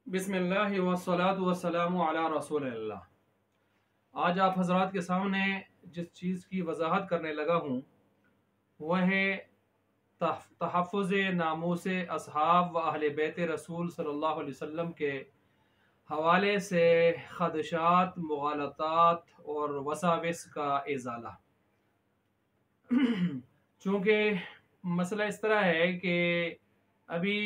बिस्मिल्लाहि वस्सलातु वस्सलामु अला रसूलिल्लाह। आज आप हजरात के सामने जिस चीज़ की वजाहत करने लगा हूँ वह है तहफ़्फ़ुज़ नामूस असहाब व अहले बैत रसूल सल्लल्लाहु अलैहि वसल्लम के हवाले से खदशात, मुग़ालतात और वसाविस का इज़ाला। चूँकि मसला इस तरह है कि अभी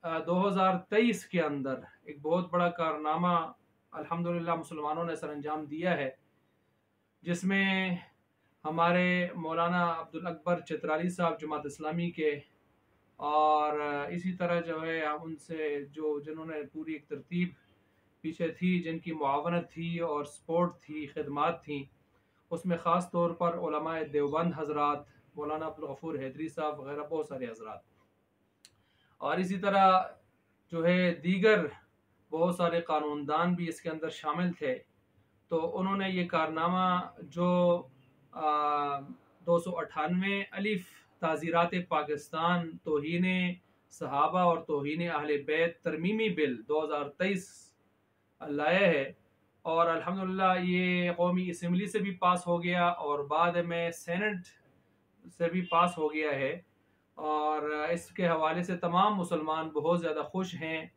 2023 के अंदर एक बहुत बड़ा कारनामा अल्हम्दुलिल्लाह मुसलमानों ने सरअंजाम दिया है, जिसमें हमारे मौलाना अब्दुल अकबर चित्राली साहब जमात इस्लामी के और इसी तरह जो है हम उनसे जिन्होंने पूरी एक तरतीब पीछे थी, जिनकी मुआवनत थी और सपोर्ट थी, खिदमात थी, उसमें ख़ास तौर पर उलमाए देवबंद हजरात, मौलाना अब्दुल गफूर हैदरी साहब वगैरह बहुत सारे हजरात, और इसी तरह जो है दीगर बहुत सारे कानूनदान भी इसके अंदर शामिल थे। तो उन्होंने ये कारनामा जो 298 अलिफ ताज़ीरात पाकिस्तान तौहीन सहाबा और तौहीन अहले बैत तरमीमी बिल 2023 लाया है, और अल्हम्दुलिल्लाह ये कौमी असम्बली से भी पास हो गया और बाद में सेनेट से भी पास हो गया है, और इसके हवाले से तमाम मुसलमान बहुत ज़्यादा खुश हैं,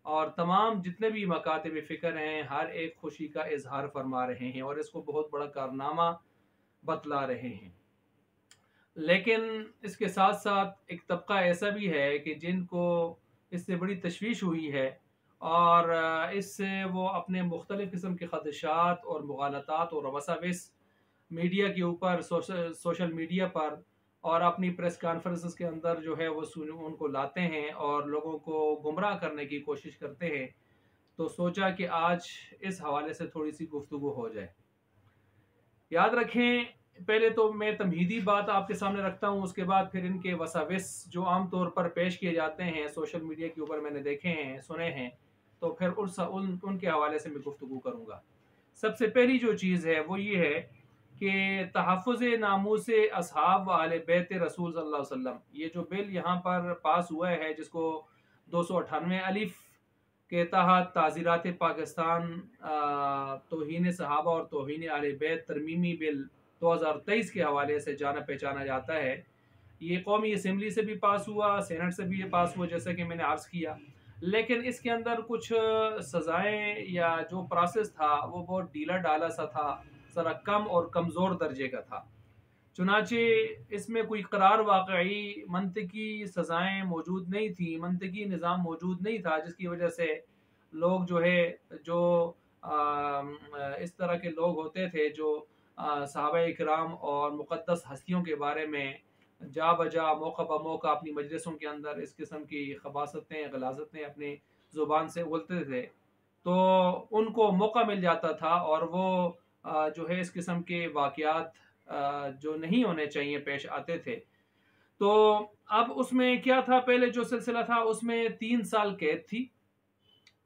और तमाम जितने भी मकातब फ़िक्र हैं हर एक खुशी का इजहार फरमा रहे हैं और इसको बहुत बड़ा कारनामा बतला रहे हैं। लेकिन इसके साथ साथ एक तबका ऐसा भी है कि जिनको इससे बड़ी तशवीश हुई है, और इससे वो अपने मुख्तलिफ़ किस्म के खदशात और मुग़ालतात और वसाविस मीडिया के ऊपर सोशल मीडिया पर और अपनी प्रेस कॉन्फ्रेंसेस के अंदर जो है वो उनको लाते हैं और लोगों को गुमराह करने की कोशिश करते हैं। तो सोचा कि आज इस हवाले से थोड़ी सी गुफ्तगू हो जाए। याद रखें, पहले तो मैं तमहीदी बात आपके सामने रखता हूँ, उसके बाद फिर इनके वसाविस जो आम तौर पर पेश किए जाते हैं सोशल मीडिया के ऊपर, मैंने देखे हैं, सुने हैं, तो फिर उनके हवाले से मैं गुफ्तगू करूँगा। सबसे पहली जो चीज़ है वो ये है कि तहफ़्फ़ुज़ नामूस असहाब व अहले बैत रसूल सल्लल्लाहु अलैहि वसल्लम, ये जो बिल यहाँ पर पास हुआ है, जिसको 298 अलिफ के तहत ताज़ीरात पाकिस्तान तौहीन सहाबा और तौहीन अहले बैत तरमीमी बिल 2023 के हवाले से जाना पहचाना जाता है, ये कौमी असम्बली से भी पास हुआ, सेनेट से भी ये पास हुआ, जैसा कि मैंने अर्ज़ किया। लेकिन इसके अंदर कुछ सज़ाएँ या जो प्रोसेस था वो बहुत ढीला ढाला सा था, ज़रा कम और कमज़ोर दर्जे का था। चुनाचे इसमें कोई करार वाक़ई मंतकी सज़ाएँ मौजूद नहीं थी, मंतकी निज़ाम मौजूद नहीं था, जिसकी वजह से लोग जो है जो इस तरह के लोग होते थे जो सहाबाए किराम और मुक़द्दस हस्तियों के बारे में जा बजा मौका ब मौका अपनी मजलिसों के अंदर इस किस्म की खबासतें गलाजतें अपनी ज़ुबान से बोलते थे, तो उनको मौका मिल जाता था और वो जो है इस किस्म के वाक़यात जो नहीं होने चाहिए पेश आते थे। तो अब उसमें क्या था, पहले जो सिलसिला था उसमें 3 साल कैद थी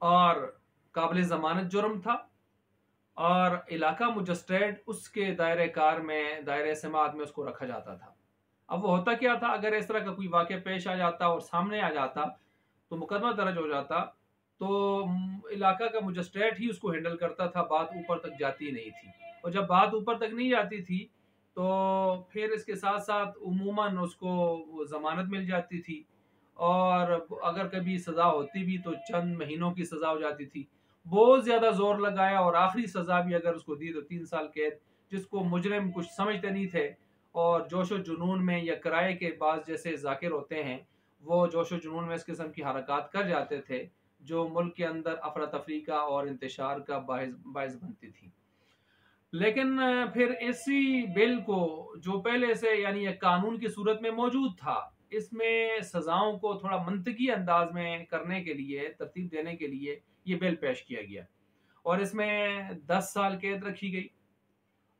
और काबिल ज़मानत जुर्म था, और इलाका मजिस्ट्रेट उसके दायरे कार में, दायरे समात में उसको रखा जाता था। अब वो होता क्या था, अगर इस तरह का कोई वाक़या पेश आ जाता और सामने आ जाता तो मुकदमा दर्ज हो जाता, तो इलाका का मजिस्ट्रेट ही उसको हैंडल करता था, बात ऊपर तक जाती नहीं थी। और जब बात ऊपर तक नहीं जाती थी तो फिर इसके साथ साथ उमूमन उसको ज़मानत मिल जाती थी, और अगर कभी सज़ा होती भी तो चंद महीनों की सज़ा हो जाती थी। बहुत ज़्यादा ज़ोर लगाया और आखिरी सज़ा भी अगर उसको दी तो 3 साल कैद, जिसको मुजरिम कुछ समझते नहीं थे, और जोश व जुनून में या किराए के बाज जैसे ज़ाकिर होते हैं, वो जोश व जुनून में इस किस्म की हरकत कर जाते थे जो मुल्क के अंदर अफरा तफरी का और इंतशार का बायस बनती थी। लेकिन फिर इसी बिल को जो पहले से यानी एक कानून की सूरत में मौजूद था, इसमें सज़ाओं को थोड़ा मंतकी अंदाज में करने के लिए, तरतीब देने के लिए ये बिल पेश किया गया, और इसमें 10 साल कैद रखी गई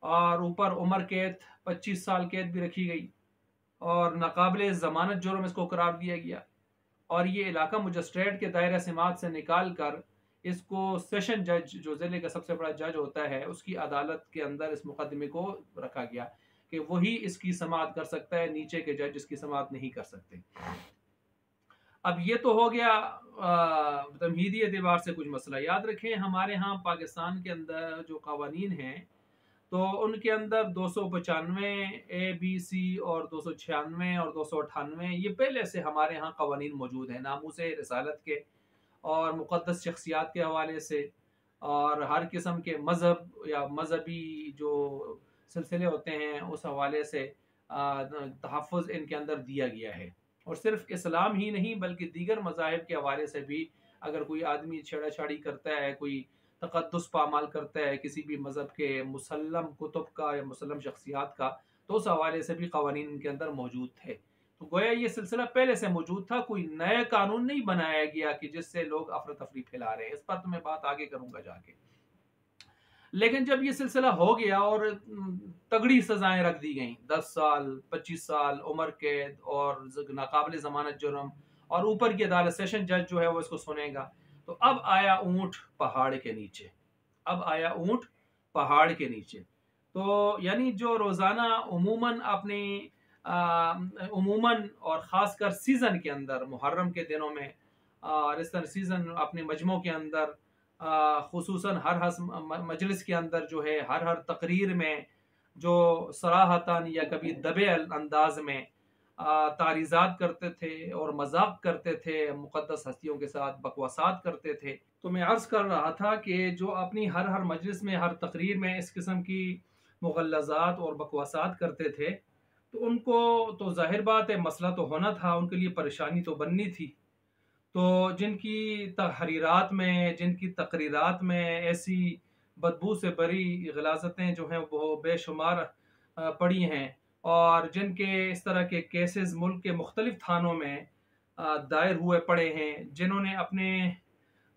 और ऊपर उम्र कैद 25 साल कैद भी रखी गई, और नाकाबिल ज़मानत जुर्म इसको करार दिया गया, और ये इलाका मजिस्ट्रेट के दायरा समात से निकाल कर इसको सेशन जज, जो ज़िले का सबसे बड़ा जज होता है, उसकी अदालत के अंदर इस मुकदमे को रखा गया कि वही इसकी समात कर सकता है, नीचे के जज इसकी समात नहीं कर सकते। अब ये तो हो गया तमहीदी एतबार से कुछ मसला। याद रखें हमारे यहाँ पाकिस्तान के अंदर जो कवानीन हैं तो उनके अंदर 295 ABC और 296 और 298 ये पहले से हमारे यहाँ कवानीन मौजूद हैं, नामूस रिसालत के और मुक़द्दस शख्सियात के हवाले से, और हर किस्म के मज़हब या मजहबी जो सिलसिले होते हैं उस हवाले से तहफ़्फ़ुज़ इनके अंदर दिया गया है। और सिर्फ इस्लाम ही नहीं बल्कि दीगर मज़ाहिब के हवाले से भी अगर कोई आदमी छेड़ा-छाड़ी करता है, कोई तक़द्दुस पामाल करता है किसी भी मज़हब के मुसल्लम कुतुब का या मुसल्लम शख्सियात का, तो उस हवाले से भी क़वानीन इनके अंदर मौजूद थे। तो गोया ये सिलसिला पहले से मौजूद था, कोई नया कानून नहीं बनाया गया कि जिससे लोग अफरा तफरी फैला रहे हैं। इस पर तो मैं बात आगे करूँगा जाके। लेकिन जब ये सिलसिला हो गया और तगड़ी सजाएं रख दी गई, 10 साल 25 साल उम्र कैद और नाकाबिल जमानत जुर्म, और ऊपर की अदालत सेशन जज जो है वो इसको सुनेगा, तो अब आया ऊंट पहाड़ के नीचे। अब आया ऊंट पहाड़ के नीचे। तो यानी जो रोज़ाना उमूमन अपनी उमूमन और ख़ासकर सीज़न के अंदर मुहर्रम के दिनों में और इस तरह सीज़न अपने मजमों के अंदर खुसूसन हर मजलिस के अंदर जो है हर तकरीर में जो सराहतन या कभी दबे अंदाज में तारीज़ात करते थे और मजाक करते थे, मुक़द्दस हस्तियों के साथ बकवासात करते थे। तो मैं अर्ज़ कर रहा था कि जो अपनी हर मजलिस में हर तकरीर में इस किस्म की मुग़ल्लज़ात और बकवासात करते थे, तो उनको तो ज़ाहिर बात है मसला तो होना था, उनके लिए परेशानी तो बननी थी। तो जिनकी तहरीरात में, जिनकी तकरीरात में ऐसी बदबू से भरी गलाज़तें जो हैं वो बेशुमार पड़ी हैं, और जिनके इस तरह के केसेस मुल्क के मुख्तलिफ थानों में दायर हुए पड़े हैं, जिन्होंने अपने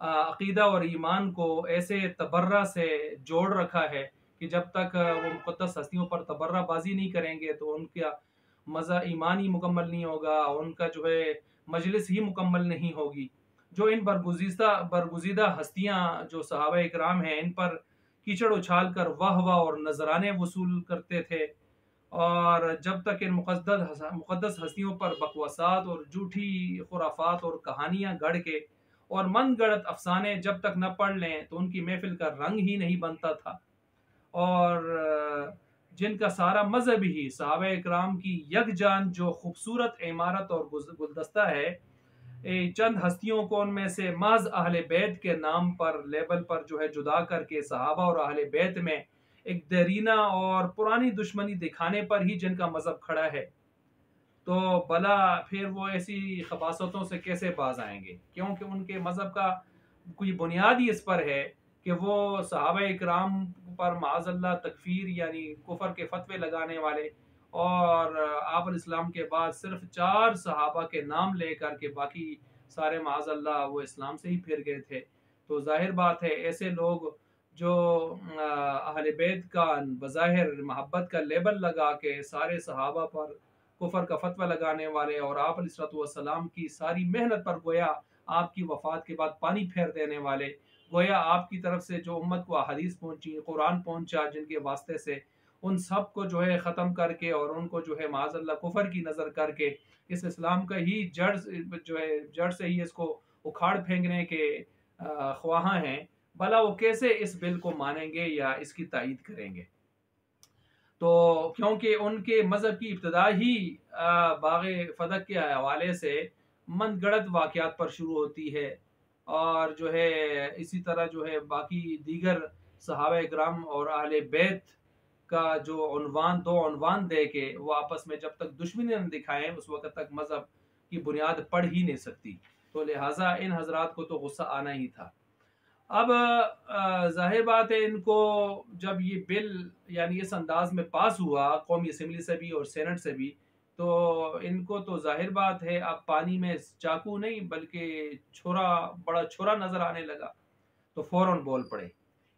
अक़ीदा और ईमान को ऐसे तबर्रा से जोड़ रखा है कि जब तक वो मुक़द्दस हस्तियों पर तबर्राबाजी नहीं करेंगे तो उनका मज़ा ईमान ही मुकम्मल नहीं होगा, उनका जो है मजलिस ही मुकम्मल नहीं होगी। जो इन बरगुज़ीदा हस्तियाँ जो सहाबा इकराम हैं, इन पर कीचड़ उछाल कर वाह और नजराने वसूल करते थे, और जब तक इन मुक़द्दस हस्तियों पर बकवासात और झूठी खुराफात और कहानियाँ गढ़ के और मन गढ़ंत अफसाने जब तक न पढ़ लें तो उनकी महफिल का रंग ही नहीं बनता था। और जिनका सारा मजहब ही सहाबा इकराम की यकजान जो खूबसूरत इमारत और गुलदस्ता है, चंद हस्तियों को उनमें से महज अहले बैत के नाम पर लेबल पर जो है जुदा करके सहाबा और अहले बैत में एक देरीना और पुरानी दुश्मनी दिखाने पर ही जिनका मजहब खड़ा है, तो भला फिर वो ऐसी खबासतों से कैसे बाज आएंगे? क्योंकि उनके मजहब का कोई बुनियाद ही इस पर है कि वो सहाबा इकराम पर माअज़ल्लाह तकफीर यानी कुफर के फतवे लगाने वाले, और आप इस्लाम के बाद सिर्फ 4 सहाबा के नाम लेकर के बाकी सारे माअज़ल्लाह वो इस्लाम से ही फिर गए थे। तो जाहिर बात है ऐसे लोग जो अहले बैत का बज़ाहिर मोहब्बत का लेबल लगा के सारे सहाबा पर कुफर का फतवा लगाने वाले और आप अलैहिस्सलाम की सारी मेहनत पर गोया आपकी वफात के बाद पानी फेर देने वाले, गोया आपकी तरफ से जो उम्मत को अहादीस पहुंची, कुरान पहुंचा जिनके वास्ते से, उन सब को जो है ख़त्म करके और उनको जो है माज़अल्लाह कुफर की नज़र करके इस इस्लाम का ही जड़ जो है जड़ से ही इसको उखाड़ फेंकने के ख्वाहा हैं, भला वो कैसे इस बिल को मानेंगे या इसकी तायीद करेंगे? तो क्योंकि उनके मज़हब की इब्तिदा ही बाग़े फ़दक के हवाले से मन गढ़ंत वाक़यात पर शुरू होती है, और जो है इसी तरह जो है बाकी दीगर सहाबा इकराम और अहले बैत का जो दो उन्वान दे के वो आपस में जब तक दुश्मनी न दिखाएं उस वक़्त तक मज़हब की बुनियाद पड़ ही नहीं सकती। तो लिहाजा इन हज़रात को तो गुस्सा आना ही था। अब ज़ाहिर बात है इनको जब ये बिल यानी इस अंदाज में पास हुआ कौमी असम्बली से भी और सेनेट से भी, तो इनको तो ज़ाहिर बात है अब पानी में चाकू नहीं बल्कि बड़ा छुरा नज़र आने लगा, तो फ़ौरन बोल पड़े।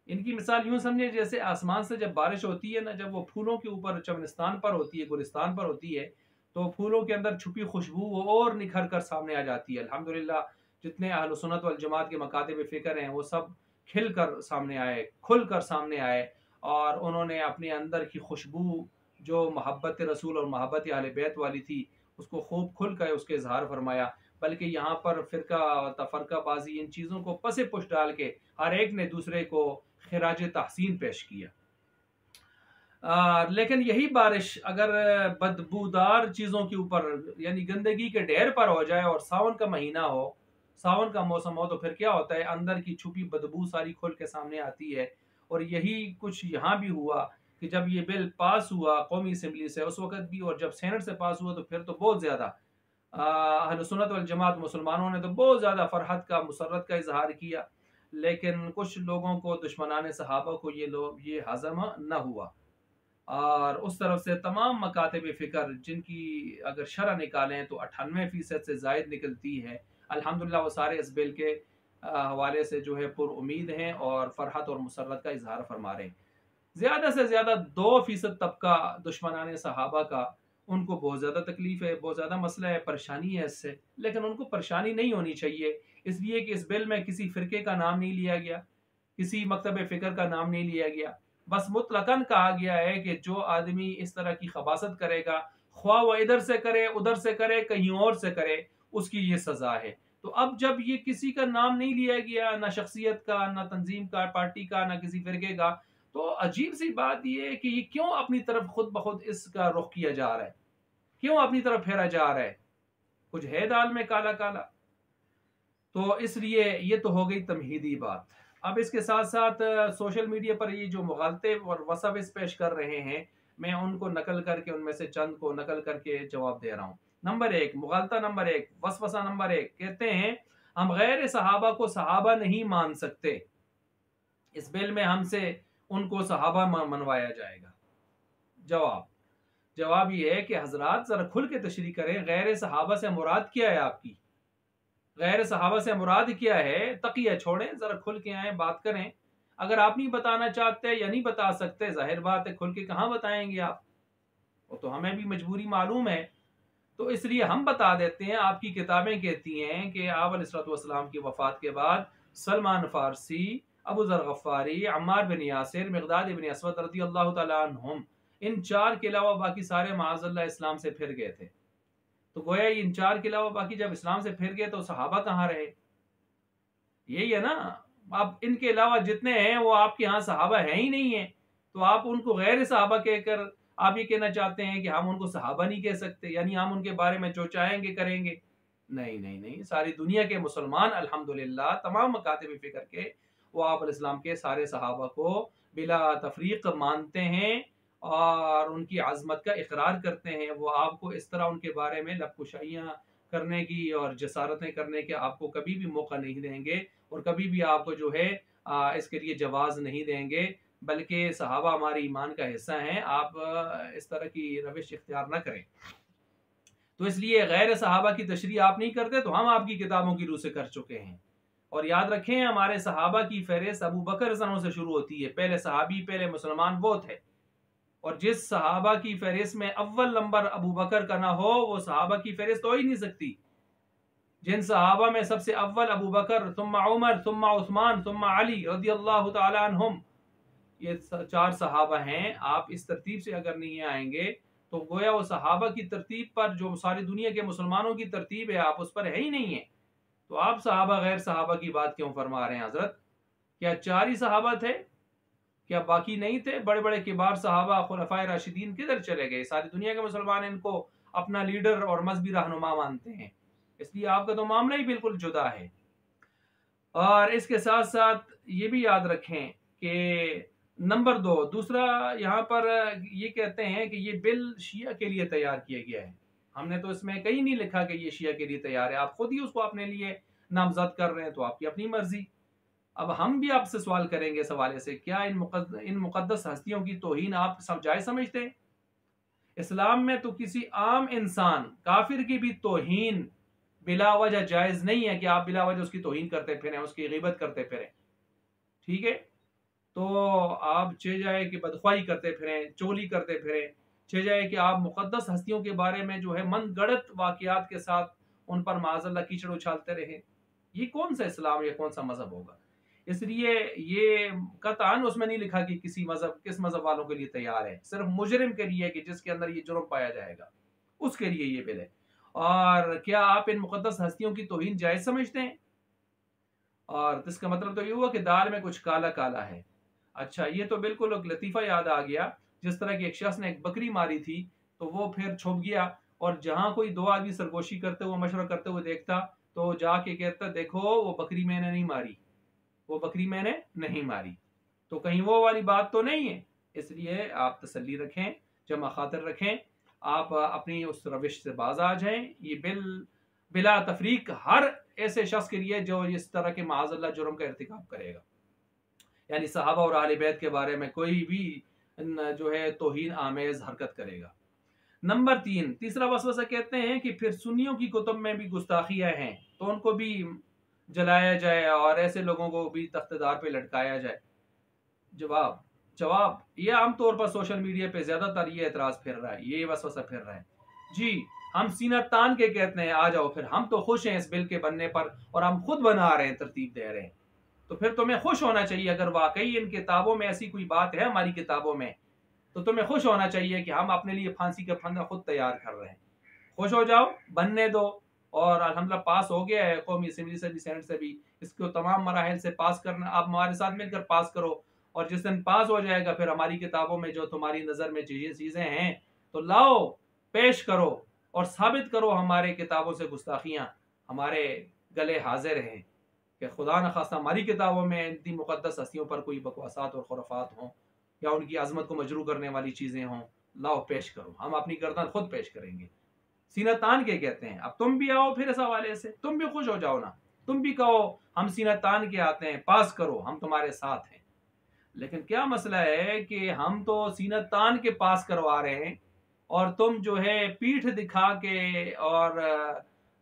इनकी मिसाल यूँ समझे जैसे आसमान से जब बारिश होती है ना, जब वो फूलों के ऊपर चमनिस्तान पर होती है, गुलिस्तान पर होती है, तो फूलों के अंदर छुपी खुशबू वो और निखर कर सामने आ जाती है। अल्हम्दुलिल्लाह जितने अहले सुन्नत वल जमात के मकातिब फ़िक्र हैं वो सब खिल कर सामने आए, खुल कर सामने आए, और उन्होंने अपने अंदर की खुशबू जो मोहब्बत रसूल और मोहब्बत अहले बैत वाली थी उसको खूब खुल कर उसके इजहार फरमाया। बल्कि यहाँ पर फ़िरका तफरकाबाजी इन चीज़ों को पसे पुश डाल के हर एक ने दूसरे को खिराज तहसीन पेश किया। लेकिन यही बारिश अगर बदबूदार चीज़ों के ऊपर यानी गंदगी के ढेर पर हो जाए और सावन का महीना हो, सावन का मौसम हो, तो फिर क्या होता है, अंदर की छुपी बदबू सारी खुल के सामने आती है। और यही कुछ यहाँ भी हुआ कि जब ये बिल पास हुआ कौमी असम्बली से उस वक्त भी, और जब सेनेट से पास हुआ तो फिर तो बहुत ज़्यादा अहले सुन्नत वल जमात मुसलमानों ने तो बहुत ज़्यादा फरहत का मुसर्रत का इजहार किया। लेकिन कुछ लोगों को, दुश्मनाने सहाबा को ये हज़म न हुआ। और उस तरफ से तमाम मकातब फ़िक्र जिनकी अगर शरह निकालें तो 98% से ज़ायद निकलती है, अल्हम्दुलिल्लाह वो सारे इस बिल के हवाले से जो है पुर उम्मीद हैं और फ़रहत और मुसर्रत का इजहार फरमा रहे हैं। ज़्यादा से ज़्यादा 2% तबका दुश्मनाने सहाबा का, उनको बहुत ज़्यादा तकलीफ़ है, बहुत ज़्यादा मसला है, परेशानी है इससे। लेकिन उनको परेशानी नहीं होनी चाहिए, इसलिए कि इस बिल में किसी फ़िरके का नाम नहीं लिया गया, किसी मकतब फ़िक्र का नाम नहीं लिया गया। बस मुतलकन कहा गया है कि जो आदमी इस तरह की खबासत करेगा, ख्वाह वो इधर से करे, उधर से करे, कहीं और से करे, उसकी ये सज़ा है। तो अब जब ये किसी का नाम नहीं लिया गया, ना शख्सियत का, ना तंजीम का, पार्टी का, ना किसी फ़िरके का, तो अजीब सी बात ये है कि ये क्यों अपनी तरफ खुद ब खुद इसका रुख किया जा रहा है, क्यों अपनी तरफ फेरा जा रहा है? कुछ है दाल में काला काला। तो इसलिए ये तो हो गई तमहीदी बात। अब इसके साथ साथ सोशल मीडिया पर ये जो मुगालते और वसाविस पेश कर रहे हैं, मैं उनको नकल करके, उनमें से चंद को नकल करके जवाब दे रहा हूँ। नंबर 1, मुगालता नंबर 1, वसवसा नंबर 1, कहते हैं हम गैर सहाबा को सहाबा नहीं मान सकते, इस बिल में हमसे उनको सहाबा मनवाया जाएगा। जवाब ये है कि हजरात जरा खुल के तशरीह करें, गैर सहाबा से मुराद क्या है आपकी? गैर सहाबा से मुराद क्या है? तकिया छोड़ें, जरा खुल के आए, बात करें। अगर आप नहीं बताना चाहते या नहीं बता सकते, जाहिर बात है खुल के कहाँ बताएंगे आप, वो तो हमें भी मजबूरी मालूम है। तो इसलिए हम बता देते हैं, आपकी किताबें कहती हैं कि आप अलैहिस्सलाम की वफात के बाद सलमान फारसी, अबू ज़र गफ़ारी, अम्मार बिन यासिर, मिक़दाद इब्न असवद रज़ियल्लाहु तआला अन्हुम, इन 4 के अलावा बाकी सारे माअज़ल्लाह इस्लाम से फिर गए थे। तो गोया इन 4 के अलावा बाकी जब इस्लाम से फिर गए तो सहाबा कहाँ रहे? यही है ना। अब इनके अलावा जितने हैं वो आपके यहाँ सहाबा है ही नहीं है, तो आप उनको गैर सहाबा कहकर आप ये कहना चाहते हैं कि हम उनको सहाबा नहीं कह सकते, यानी हम उनके बारे में जो चाहेंगे करेंगे। नहीं नहीं नहीं, सारी दुनिया के मुसलमान अल्हम्दुलिल्लाह तमाम मकातिब फ़िक्र के वो आप अलैहिस्सलाम के सारे सहाबा को बिला तफरीक मानते हैं और उनकी आज़मत का इकरार करते हैं। वो आपको इस तरह उनके बारे में लबकुशाइयाँ करने की और जसारतें करने के आपको कभी भी मौका नहीं देंगे और कभी भी आपको जो है इसके लिए जवाज़ नहीं देंगे, बल्कि सहाबा हमारे ईमान का हिस्सा हैं। आप इस तरह की रविश इख्तियार न करें। तो इसलिए गैर सहाबा की तशरीह आप नहीं करते तो हम आपकी किताबों की रूह से कर चुके हैं। और याद रखें, हमारे सहाबा की फहरिस्त अबू बकर सनों से शुरू होती है, पहले सहाबी, पहले मुसलमान वो थे। और जिस सहाबा की फहरिस्त में अव्वल नंबर अबू बकर का ना हो, वो सहाबा की फहरिस्त हो ही नहीं सकती। जिन सहाबा में सबसे अव्वल अबू बकर, सुम्मा उमर, सुम्मा उस्मान, सुम्मा अली रज़ियल्लाहु तआला अन्हुम, ये 4 सहाबा हैं। आप इस तरतीब से अगर नहीं आएंगे तो गोया वो सहाबा की तरतीब पर जो सारी दुनिया के मुसलमानों की तरतीब है, आप उस पर है ही नहीं है। तो आप सहाबा गैर सहाबा की बात क्यों फरमा रहे हैं हजरत? क्या 4 ही सहाबा थे? क्या बाकी नहीं थे? बड़े बड़े किबार सहाबा, खुलफाए राशिदीन किधर चले गए? सारी दुनिया के मुसलमान इनको अपना लीडर और मजहबी रहनुमा मानते हैं, इसलिए आपका तो मामला ही बिल्कुल जुदा है। और इसके साथ साथ ये भी याद रखें कि नंबर 2, दूसरा यहाँ पर ये कहते हैं कि ये बिल शिया के लिए तैयार किया गया है। हमने तो इसमें कहीं नहीं लिखा कि ये शिया के लिए तैयार है, आप खुद ही उसको अपने लिए नामजद कर रहे हैं, तो आपकी अपनी मर्जी। अब हम भी आपसे सवाल करेंगे इस हवाले से, क्या इन मुकद्दस हस्तियों की तौहीन आप सब जायज समझते हैं? इस्लाम में तो किसी आम इंसान, काफिर की भी तौहीन बिला वजह जायज नहीं है कि आप बिला वजह उसकी तौहीन करते फिरें, उसकी गिबत करते फिरें। ठीक है, तो आप चे जाए कि बदख्वाही करते फिरें, चोली करते फिरें, चे जाए कि आप मुकद्दस हस्तियों के बारे में जो है मन गढ़ंत वाकयात के साथ उन पर माज़अल्लाह कीचड़ उछालते रहे। ये कौन सा इस्लाम या कौन सा मजहब होगा? इसलिए ये कतआन उसमें नहीं लिखा कि किस मजहब वालों के लिए तैयार है, सिर्फ मुजरिम के लिए कि जिसके अंदर ये जुर्म पाया जाएगा उसके लिए ये बिल है। और क्या आप इन मुक़द्दस हस्तियों की तौहीन जायज़ समझते हैं? और तो इसका मतलब तो ये हुआ कि दाल में कुछ काला काला है। अच्छा, ये तो बिल्कुल एक लतीफ़ा याद आ गया, जिस तरह कि एक शख्स ने एक बकरी मारी थी, तो वो फिर छुप गया और जहाँ कोई 2 आदमी सरगोशी करते हुए, मशवरा करते हुए देखता, तो जाके कहता, देखो वो बकरी मैंने नहीं मारी, वो बकरी मैंने नहीं मारी। तो कहीं वो वाली बात तो नहीं है। इसलिए आप तसल्ली रखें, जमा खातिर रखें, आप अपनी उस रविश से बाज आ जाएं। ये बिला तफरीक हर ऐसे शख्स के लिए जो इस तरह के माज़अल्लाह जुर्म का इर्तिकाब करेगा, यानी सहाबा और अहले बैत के बारे में कोई भी जो है तौहीन आमेज हरकत करेगा। नंबर 3, तीसरा वसवसा कहते हैं कि फिर सुन्नियों की कुतुब में भी गुस्ताखियां हैं, तो उनको भी जलाया जाए और ऐसे लोगों को भी तख्तेदार पे लटकाया जाए। जवाब जवाब ये आमतौर पर सोशल मीडिया पे ज्यादातर ये एतराज फिर रहा है, ये वसवसा फिर रहा है। जी, हम सीना तान के कहते हैं आ जाओ, फिर हम तो खुश हैं इस बिल के बनने पर और हम खुद बना रहे हैं, तरतीब दे रहे हैं। तो फिर तुम्हें खुश होना चाहिए, अगर वाकई इन किताबों में ऐसी कोई बात है, हमारी किताबों में, तो तुम्हें खुश होना चाहिए कि हम अपने लिए फांसी का फंदा खुद तैयार कर रहे हैं। खुश हो जाओ, बनने दो। और अल्हम्दुलिल्लाह पास हो गया है, कौमी असम्बली से भी, सेनेट से भी। इसको तमाम मराहल से पास करना, आप हमारे साथ मिलकर पास करो। और जिस दिन पास हो जाएगा, फिर हमारी किताबों में जो तुम्हारी नज़र में चीज़ें हैं, तो लाओ, पेश करो और साबित करो हमारे किताबों से गुस्ताखियाँ हमारे गले हाजिर हैं कि खुदा न खास्ता हमारी किताबों में इतनी मुक़द्दस हस्तियों पर कोई बकवासात और खुराफात हों या उनकी अजमत को मजरू करने वाली चीज़ें हों। लाओ, पेश करो, हम अपनी गर्दन खुद पेश करेंगे। सीना तान के कहते हैं। अब तुम भी आओ फिर इस हवाले से, तुम भी खुश हो जाओ ना, तुम भी कहो हम सीना तान के आते हैं, पास करो, हम तुम्हारे साथ हैं। लेकिन क्या मसला है कि हम तो सीना तान के पास करवा रहे हैं और तुम जो है पीठ दिखा के और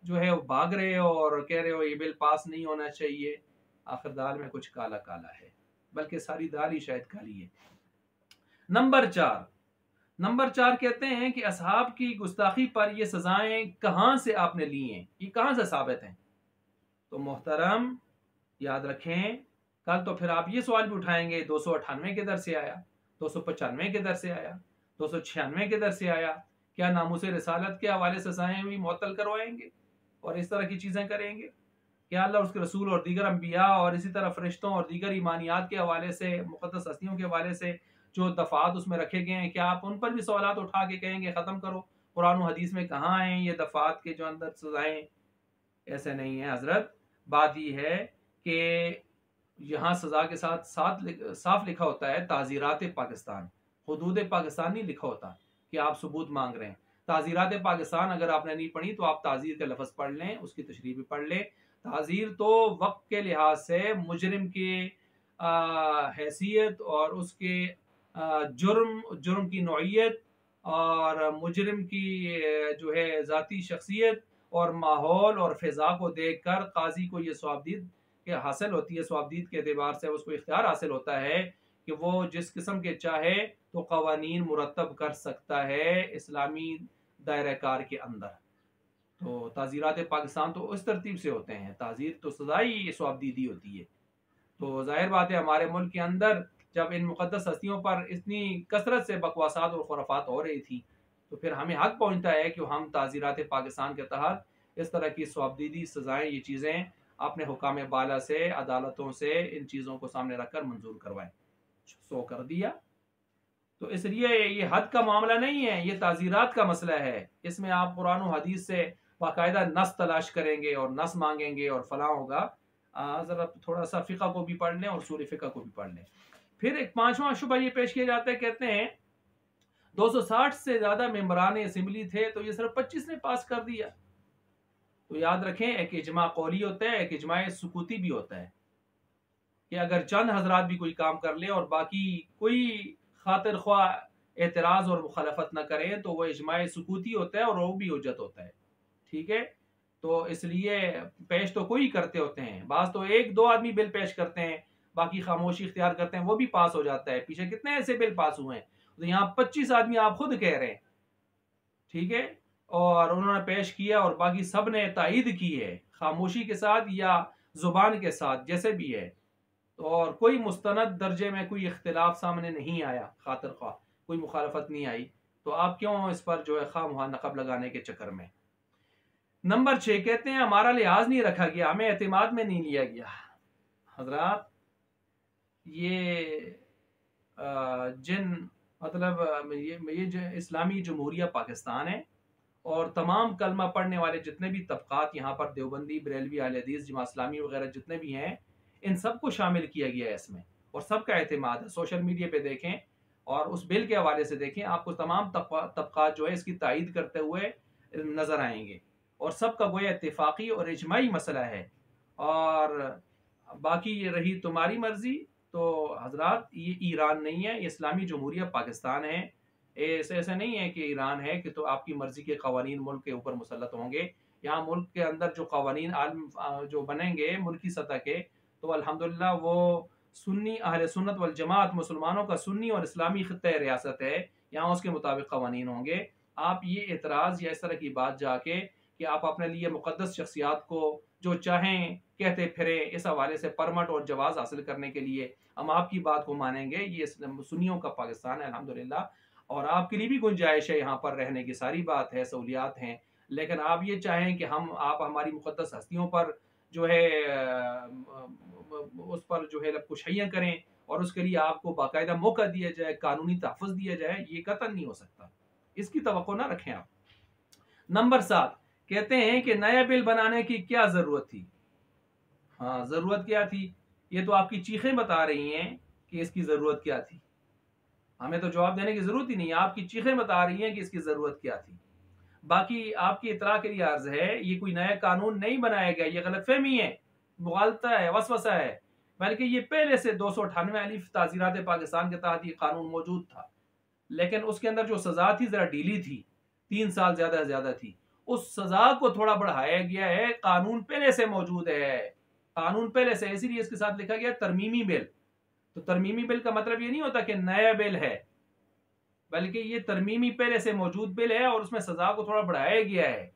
जो है भाग रहे हो और कह रहे हो ये बिल पास नहीं होना चाहिए। आखिर दाल में कुछ काला काला है, बल्कि सारी दाल ही शायद काली है। नंबर 4 कहते हैं कि असहाब की गुस्ताखी पर ये सजाएं कहां से आपने ली हैं, ये कहां से साबित हैं? तो मोहतरम याद रखें, कल तो फिर आप ये सवाल भी उठाएंगे 298 के दर से आया, 295 के दर से आया, 296 के दर से आया, क्या नामूस रिसालत के हवाले से सजाएं भी मुअत्तल करवाएंगे और इस तरह की चीजें करेंगे? क्या अल्लाह उसके रसूल और दीगर अंबिया और इसी तरह फरिश्तों और दीगर ईमानियात के हवाले से, मुक़द्दस हस्तियों के हवाले से जो दफ़ात उसमें रखे गए हैं, क्या आप उन पर भी सवालात उठा के कहेंगे ख़त्म करो, कुरान और हदीस में कहाँ हैं ये दफ़ात के जो अंदर सजाएं? ऐसे नहीं है हजरत। बात ये है कि यहाँ सजा के साथ साफ लिखा होता है ताज़ीरात पाकिस्तान, हुदूद पाकिस्तान नहीं लिखा होता कि आप सबूत मांग रहे हैं। ताज़ीरात पाकिस्तान अगर आपने नहीं पढ़ी तो आप ताज़ीर का लफ्ज़ पढ़ लें, उसकी तशरीह भी पढ़ लें। ताज़ीर तो वक्त के लिहाज से मुजरिम की हैसियत और उसके जुर्म की नौइयत और मुजरिम की जो है ज़ाती शख्सियत और माहौल और फ़िज़ा को देख कर काजी को ये सवाबदीद के हासिल होती है। सवाबदीद के एतबार से उसको इख्तियार हासिल होता है कि वो जिस किस्म के चाहे तो कवानीन मुरतब कर सकता है इस्लामी दायरा कार के अंदर। तो ताज़ीरात पाकिस्तान तो उस तरतीब से होते हैं, ताज़ीर तो सजाई सवाबदीदी होती है। तो जाहिर बात है हमारे मुल्क के अंदर जब इन मुक़द्दस हस्तियों पर इतनी कसरत से बकवासात और खुराफात हो रही थी, तो फिर हमें हक पहुँचता है कि हम ताज़ीरात पाकिस्तान के तहत इस तरह की सवाबदीदी सजाएँ, ये चीज़ें अपने हुकाम बाला से, अदालतों से इन चीज़ों को सामने रख कर मंजूर करवाएं। सो कर दिया। तो इसलिए ये हद का मामला नहीं है, ये ताज़ीरात का मसला है। इसमें आप कुरान और हदीस से बाकायदा नस तलाश करेंगे और नस मांगेंगे और फलां होगा। ज़रा थोड़ा सा फ़िक़ा को भी पढ़ लें और सूर फ़िक़ा को भी पढ़ लें। फिर एक 5वां शुबा ये पेश किया जाता है, कहते हैं 260 से ज़्यादा मेंबरान असम्बली थे तो ये सिर्फ 25 ने पास कर दिया। तो याद रखें, एक इजमा कौली होता है, एक इजमा सुकूती भी होता है कि अगर चंद हजरात भी कोई काम कर ले और बाकी कोई खातिर ख्वाह एतराज़ और मुखालफत न करें तो वह इजमा सुकूती होता है और वो भी हुज्जत होता है। ठीक है, तो इसलिए पेश तो कोई करते होते हैं, बाज तो 1-2 आदमी बिल पेश करते हैं, बाकी खामोशी इख्तियार करते हैं, वो भी पास हो जाता है। पीछे कितने ऐसे बिल पास हुए हैं, तो यहाँ 25 आदमी आप खुद कह रहे हैं, ठीक है, और उन्होंने पेश किया और बाकी सब ने तायीद की है, खामोशी के साथ या जुबान के साथ, जैसे भी है। तो और कोई मुस्तनद दर्जे में कोई इख्तिलाफ सामने नहीं आया, खातिर ख्वाह कोई मुखालफत नहीं आई, तो आप क्यों इस पर जो है खामखा नकब लगाने के चक्कर में। नंबर 6 कहते हैं हमारा लिहाज नहीं रखा गया, हमें एतमाद में नहीं लिया गया। हजरात ये जिन मतलब ये जो इस्लामी जमहूरिया पाकिस्तान है और तमाम कलमा पढ़ने वाले जितने भी तबकात यहाँ पर देवबंदी, बरेलवी, अहले हदीस, जमात इस्लामी वगैरह जितने भी हैं, इन सबको शामिल किया गया है इसमें और सबका एतमाद है। सोशल मीडिया पे देखें और उस बिल के हवाले से देखें, आपको तमाम तबकात जो है इसकी तायीद करते हुए नजर आएंगे और सबका गोया इत्तेफाकी और इजमाही मसला है। और बाकी ये रही तुम्हारी मर्जी, तो हजरात ये ईरान नहीं है, ये इस्लामी जमहूरिया पाकिस्तान है। ऐसे ऐसे नहीं है कि ईरान है कि तो आपकी मर्जी के कवानीन मुल्क के ऊपर मुसल्लत होंगे। यहाँ मुल्क के अंदर जो कवानीन आलम जो बनेंगे मुल्की सतह के, तो अल्हम्दुलिल्लाह वो सुन्नी अहले सुन्नत वल जमात, मुसलमानों का सुन्नी और इस्लामी खित्ता रियासत है, यहाँ उसके मुताबिक कवानीन होंगे। आप ये एतराज़ या इस तरह की बात जाके कि आप अपने लिए मुक़द्दस शख्सियात को जो चाहें कहते फिरे, इस हवाले से परमट और जवाज़ हासिल करने के लिए हम आपकी बात को मानेंगे, ये सुन्नियों का पाकिस्तान है अल्हम्दुलिल्लाह। और आपके लिए भी गुंजाइश है, यहाँ पर रहने की सारी बात है, सहूलियात हैं। लेकिन आप ये चाहें कि आप हमारी मुक़द्दस हस्तियों पर जो है उस पर जो है कुशैयाँ करें और उसके लिए आपको बाकायदा मौका दिया जाए, कानूनी तहफ़्फ़ुज़ दिया जाए, ये कतई नहीं हो सकता। इसकी तवक्को ना रखें आप। नंबर 7 कहते हैं कि नया बिल बनाने की क्या जरूरत थी। हाँ, जरूरत क्या थी, ये तो आपकी चीखें बता रही हैं कि इसकी जरूरत क्या थी। हमें तो जवाब देने की जरूरत ही नहीं है, आपकी चीखें बता रही हैं कि इसकी जरूरत क्या थी। बाकी आपकी इतला के लिए अर्ज है, ये कोई नया कानून नहीं बनाया गया, ये गलतफहमी है, मुगालता है, वसवसा है। बल्कि ये पहले से 298 अलीफ ताज़ीरात पाकिस्तान के तहत ये कानून मौजूद था, लेकिन उसके अंदर जो सजा थी जरा ढीली थी, 3 साल ज्यादा से ज्यादा थी। उस सजा को थोड़ा बढ़ाया गया है, कानून पहले से मौजूद है, कानून पहले से, इसीलिए इसके साथ लिखा गया तरमीमी बिल। तो तरमीमी बिल का मतलब ये नहीं होता कि नया बिल है, बल्कि ये तरमीमी पहले से मौजूद बिल है और उसमें सजा को थोड़ा बढ़ाया गया है।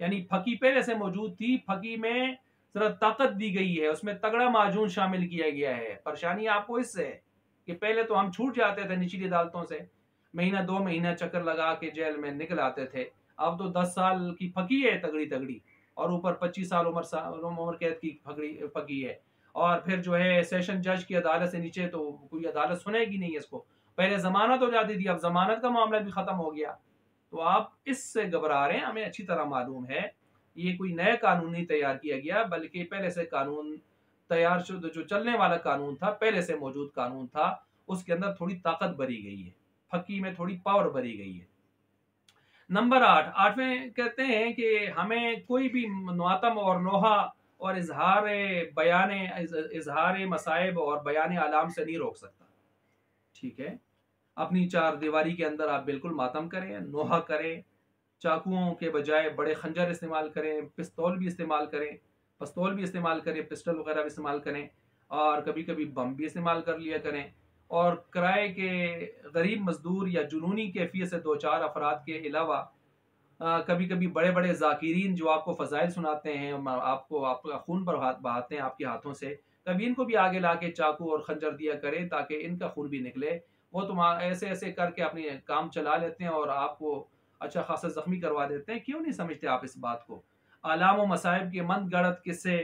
यानी फकी पहले से मौजूद थी, फकी में जरा ताकत दी गई है, उसमें तगड़ा माजून शामिल किया गया है। परेशानी आपको इससे है कि पहले तो हम छूट जाते थे निचली अदालतों से, महीना 2 महीना चक्कर लगा के जेल में निकल आते थे। अब तो 10 साल की फकी है तगड़ी तगड़ी, और ऊपर 25 साल उम्र कैद की फकी है। और फिर जो है सेशन जज की अदालत से नीचे तो कोई अदालत सुनेगी नहीं इसको। पहले जमानत हो जाती थी, अब जमानत का मामला भी खत्म हो गया। तो आप इससे घबरा रहे हैं, हमें अच्छी तरह मालूम है ये कोई नया कानून नहीं तैयार किया गया, बल्कि पहले से कानून तैयार शुदा जो चलने वाला कानून था, पहले से मौजूद कानून था, उसके अंदर थोड़ी ताकत भरी गई है, फकी में थोड़ी पावर भरी गई है। नंबर 8वें कहते हैं कि हमें कोई भी मातम और नोहा और इजहार मसाइब और बयान आलाम से नहीं रोक सकता। ठीक है, अपनी 4 दीवारी के अंदर आप बिल्कुल मातम करें, नोहा करें, चाकुओं के बजाय बड़े खंजर इस्तेमाल करें, पिस्तौल भी इस्तेमाल करें, पिस्टल वगैरह भी इस्तेमाल करें, और कभी कभी बम भी इस्तेमाल कर लिया करें। और किराए के गरीब मजदूर या जुनूनी कैफियत से 2-4 अफराद के अलावा कभी कभी बड़े बड़े जाकिरीन जो आपको फ़ज़ाइल सुनाते हैं, आपको आपका खून बहाते हैं आपके हाथों से, कभी इनको भी आगे ला के चाकू और खंजर दिया करें ताकि इनका खून भी निकले। वो तुम ऐसे ऐसे करके अपने काम चला लेते हैं और आपको अच्छा खासा जख्मी करवा देते हैं। क्यों नहीं समझते आप इस बात को। आलाम व मसाइब के मंद गढ़त किस्से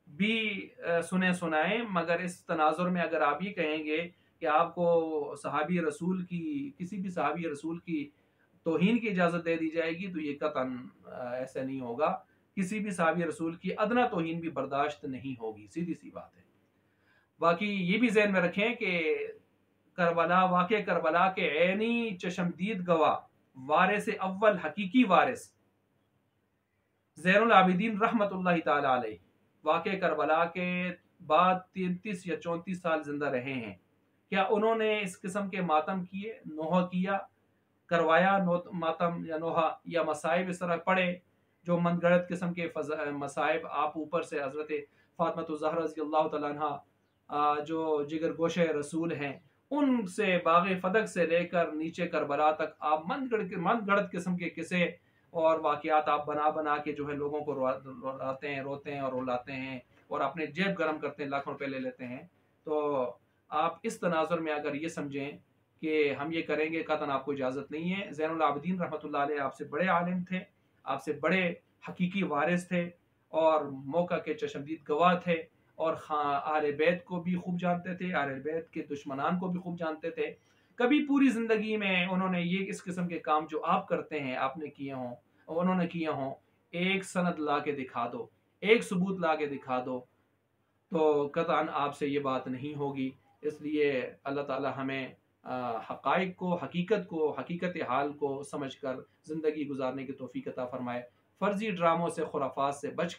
भी सुने सुनाए, मगर इस तनाजुर में अगर आप ये कहेंगे कि आपको सहाबी रसूल की, किसी भी सहाबी रसूल की तौहीन की इजाज़त दे दी जाएगी, तो ये कतन ऐसा नहीं होगा। किसी भी सहाबी रसूल की अदना तौहीन भी बर्दाश्त नहीं होगी, सीधी सी बात है। बाकी ये भी ज़हन में रखें कि करबला के ऐनी चशमदीद गवाह, वारिस अव्वल हकीकी वारिस ज़ैनुल आबिदीन रहमतुल्लाहि ताला अलैह वाक़े करबला के बाद 33 या 34 साल जिंदा रहे हैं। क्या उन्होंने इस किस्म के मातम किए, नोहा किया, करवाया मातम या नोहा, या मसाइब इस तरह पड़े जो मनगढ़ंत किस्म के मसाइब आप ऊपर से हज़रत फ़ातिमा ज़हरा रज़ियल्लाहु तआला अन्हा जो जिगर गोशे रसूल हैं, उनसे बाग़े फ़दक से लेकर नीचे करबला तक आप मनगढ़ंत किस्म के किस्से और वाक़यात आप बना बना के जो है लोगों को रुलाते हैं, रोते हैं और रुलाते हैं और अपने जेब गर्म करते हैं, लाखों रुपए ले लेते हैं। तो आप इस तनाजुर में अगर ये समझें कि हम ये करेंगे, कतन आपको इजाज़त नहीं है। ज़ैनुल आबिदीन रहमतुल्लाह अलैह आपसे बड़े आलिम थे, आपसे बड़े हकीकी वारिस थे और मौका के चश्मदीद गवाह थे और अहले बैत को भी खूब जानते थे, अहले बैत के दुश्मनान को भी खूब जानते थे। कभी पूरी ज़िंदगी में उन्होंने ये इस किस्म के काम जो आप करते हैं आपने किए हों, उन्होंने किए हों, एक सनद ला के दिखा दो, एक सबूत ला के दिखा दो, तो कतअन आपसे ये बात नहीं होगी। इसलिए अल्लाह ताला हमें हक़ाइक़ को, हकीकत को, हकीकत हाल को समझ कर ज़िंदगी गुजारने की तौफ़ीक़ अता फ़रमाए। फ़र्ज़ी ड्रामों से, खुराफ़ात से बच